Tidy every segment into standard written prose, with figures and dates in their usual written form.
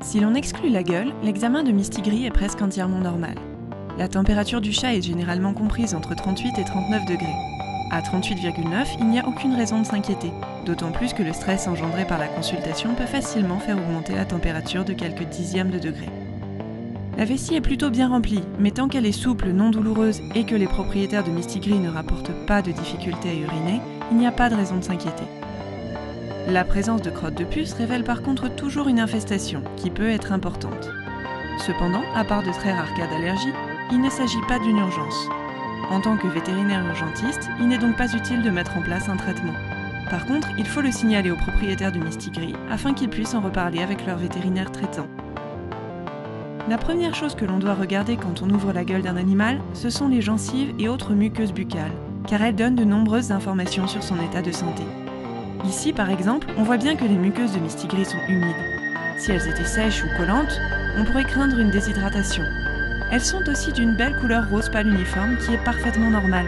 Si l'on exclut la gueule, l'examen de Mistigris est presque entièrement normal. La température du chat est généralement comprise entre 38 et 39 degrés. À 38,9, il n'y a aucune raison de s'inquiéter, d'autant plus que le stress engendré par la consultation peut facilement faire augmenter la température de quelques dixièmes de degré. La vessie est plutôt bien remplie, mais tant qu'elle est souple, non douloureuse et que les propriétaires de Mistigris ne rapportent pas de difficultés à uriner, il n'y a pas de raison de s'inquiéter. La présence de crottes de puce révèle par contre toujours une infestation, qui peut être importante. Cependant, à part de très rares cas d'allergie, il ne s'agit pas d'une urgence. En tant que vétérinaire urgentiste, il n'est donc pas utile de mettre en place un traitement. Par contre, il faut le signaler aux propriétaires de Mistigris afin qu'ils puissent en reparler avec leur vétérinaire traitant. La première chose que l'on doit regarder quand on ouvre la gueule d'un animal, ce sont les gencives et autres muqueuses buccales, car elles donnent de nombreuses informations sur son état de santé. Ici, par exemple, on voit bien que les muqueuses de Mistigris sont humides. Si elles étaient sèches ou collantes, on pourrait craindre une déshydratation. Elles sont aussi d'une belle couleur rose pâle uniforme qui est parfaitement normale.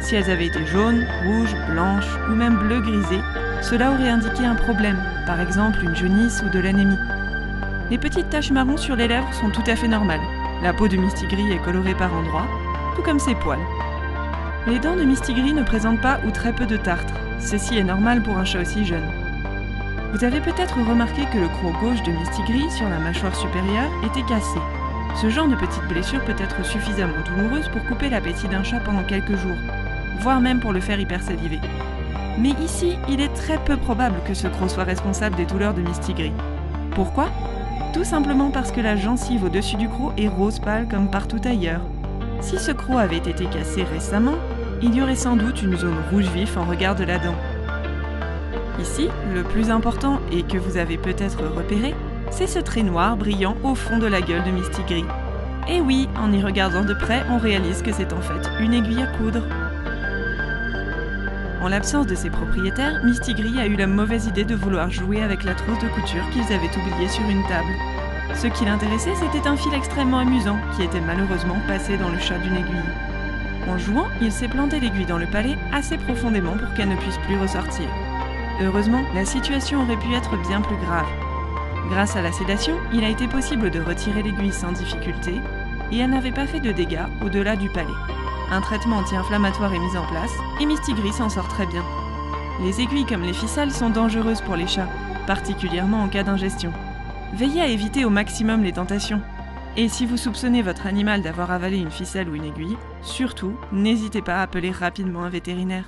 Si elles avaient été jaunes, rouges, blanches ou même bleu grisées, cela aurait indiqué un problème, par exemple une jaunisse ou de l'anémie. Les petites taches marron sur les lèvres sont tout à fait normales. La peau de Mistigris est colorée par endroits, tout comme ses poils. Les dents de Mistigris ne présentent pas ou très peu de tartre. Ceci est normal pour un chat aussi jeune. Vous avez peut-être remarqué que le croc gauche de Mistigris sur la mâchoire supérieure était cassé. Ce genre de petite blessure peut être suffisamment douloureuse pour couper l'appétit d'un chat pendant quelques jours, voire même pour le faire hypersaliver. Mais ici, il est très peu probable que ce croc soit responsable des douleurs de Mistigris. Pourquoi ? Tout simplement parce que la gencive au-dessus du croc est rose pâle comme partout ailleurs. Si ce croc avait été cassé récemment, il y aurait sans doute une zone rouge vif en regard de la dent. Ici, le plus important et que vous avez peut-être repéré, c'est ce trait noir brillant au fond de la gueule de Mistigris. Et oui, en y regardant de près, on réalise que c'est en fait une aiguille à coudre. En l'absence de ses propriétaires, Mistigris a eu la mauvaise idée de vouloir jouer avec la trousse de couture qu'ils avaient oubliée sur une table. Ce qui l'intéressait, c'était un fil extrêmement amusant qui était malheureusement passé dans le chat d'une aiguille. En jouant, il s'est planté l'aiguille dans le palais assez profondément pour qu'elle ne puisse plus ressortir. Heureusement, la situation aurait pu être bien plus grave. Grâce à la sédation, il a été possible de retirer l'aiguille sans difficulté et elle n'avait pas fait de dégâts au-delà du palais. Un traitement anti-inflammatoire est mis en place et Mistigris s'en sort très bien. Les aiguilles comme les ficelles sont dangereuses pour les chats, particulièrement en cas d'ingestion. Veillez à éviter au maximum les tentations. Et si vous soupçonnez votre animal d'avoir avalé une ficelle ou une aiguille, surtout, n'hésitez pas à appeler rapidement un vétérinaire.